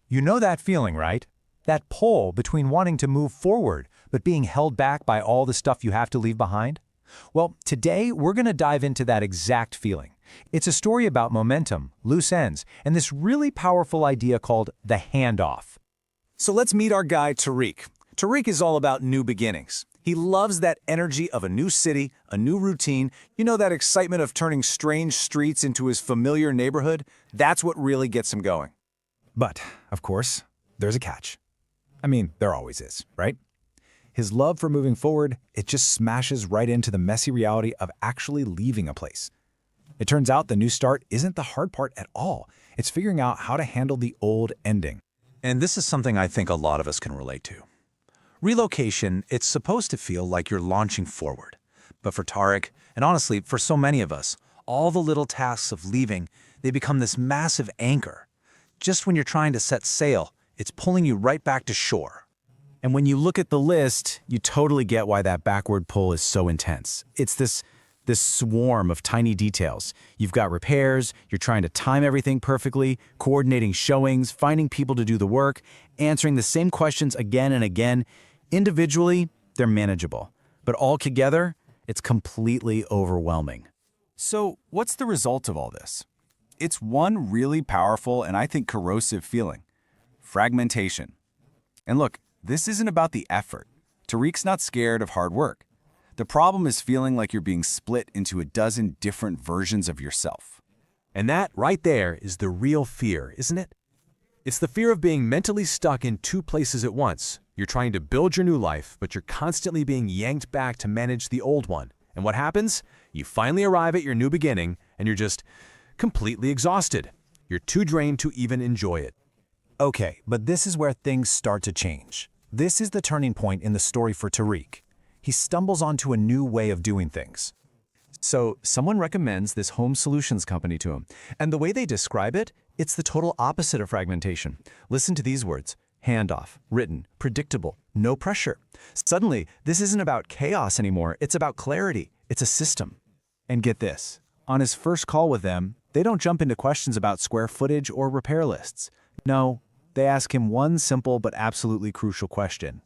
You know that feeling, right? That pull between wanting to move forward, but being held back by all the stuff you have to leave behind? Well, today we're going to dive into that exact feeling. It's a story about momentum, loose ends, and this really powerful idea called the handoff. So let's meet our guy, Tariq. Tariq is all about new beginnings. He loves that energy of a new city, a new routine, that excitement of turning strange streets into his familiar neighborhood. That's what really gets him going. But, of course, there's a catch. I mean, there always is, right? His love for moving forward, it just smashes right into the messy reality of actually leaving a place. It turns out the new start isn't the hard part at all. It's figuring out how to handle the old ending. And this is something I think a lot of us can relate to. Relocation, it's supposed to feel like you're launching forward. But for Tariq, and honestly, for so many of us, all the little tasks of leaving, they become this massive anchor. Just when you're trying to set sail, it's pulling you right back to shore. And when you look at the list, you totally get why that backward pull is so intense. It's this swarm of tiny details. You've got repairs, you're trying to time everything perfectly, coordinating showings, finding people to do the work, answering the same questions again and again. Individually, they're manageable, but all together, it's completely overwhelming. So, what's the result of all this? It's one really powerful and I think corrosive feeling: fragmentation. And look, this isn't about the effort. Tariq's not scared of hard work. The problem is feeling like you're being split into a dozen different versions of yourself. And that right there is the real fear, isn't it? It's the fear of being mentally stuck in two places at once. You're trying to build your new life, but you're constantly being yanked back to manage the old one. And what happens? You finally arrive at your new beginning, and you're just completely exhausted. You're too drained to even enjoy it. Okay, but this is where things start to change. This is the turning point in the story for Tariq. He stumbles onto a new way of doing things. So someone recommends this home solutions company to him, and the way they describe it, it's the total opposite of fragmentation. Listen to these words: handoff, written, predictable, no pressure. Suddenly, this isn't about chaos anymore, it's about clarity. It's a system. And get this, on his first call with them, they don't jump into questions about square footage or repair lists. No, they ask him one simple but absolutely crucial question.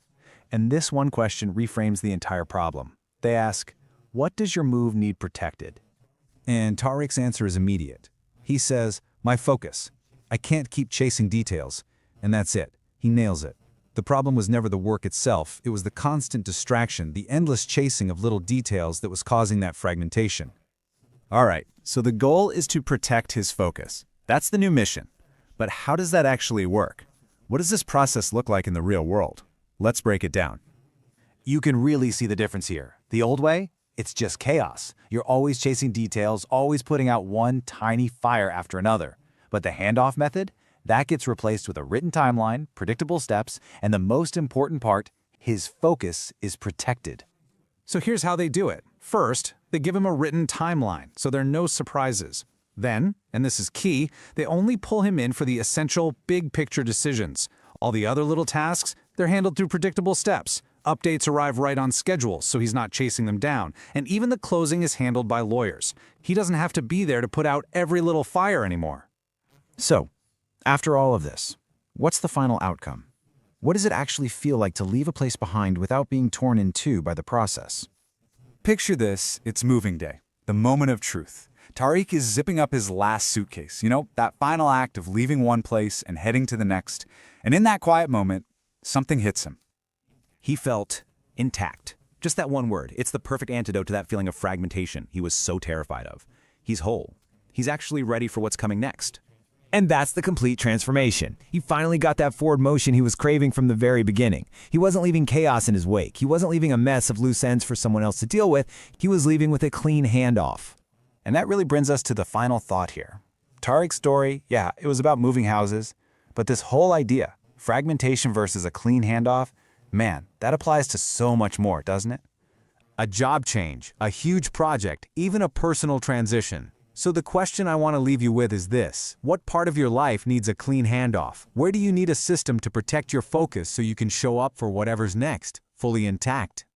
And this one question reframes the entire problem. They ask, what does your move need protected? And Tariq's answer is immediate. He says, my focus. I can't keep chasing details. And that's it. He nails it. The problem was never the work itself. It was the constant distraction, the endless chasing of little details that was causing that fragmentation. All right, so the goal is to protect his focus. That's the new mission. But how does that actually work? What does this process look like in the real world? Let's break it down. You can really see the difference here. The old way? It's just chaos. You're always chasing details, always putting out one tiny fire after another. But the handoff method? That gets replaced with a written timeline, predictable steps, and the most important part, his focus is protected. So here's how they do it. First, they give him a written timeline, so there are no surprises. Then, and this is key, they only pull him in for the essential big picture decisions. All the other little tasks, they're handled through predictable steps. Updates arrive right on schedule, so he's not chasing them down. And even the closing is handled by lawyers. He doesn't have to be there to put out every little fire anymore. So, after all of this, what's the final outcome? What does it actually feel like to leave a place behind without being torn in two by the process? Picture this, it's moving day, the moment of truth. Tariq is zipping up his last suitcase, that final act of leaving one place and heading to the next. And in that quiet moment, something hits him. He felt intact. Just that one word. It's the perfect antidote to that feeling of fragmentation he was so terrified of. He's whole. He's actually ready for what's coming next. And that's the complete transformation. He finally got that forward motion he was craving from the very beginning. He wasn't leaving chaos in his wake. He wasn't leaving a mess of loose ends for someone else to deal with. He was leaving with a clean handoff. And that really brings us to the final thought here. Tariq's story, yeah, it was about moving houses, but this whole idea, fragmentation versus a clean handoff, man, that applies to so much more, doesn't it? A job change, a huge project, even a personal transition. So the question I want to leave you with is this: what part of your life needs a clean handoff? Where do you need a system to protect your focus so you can show up for whatever's next, fully intact?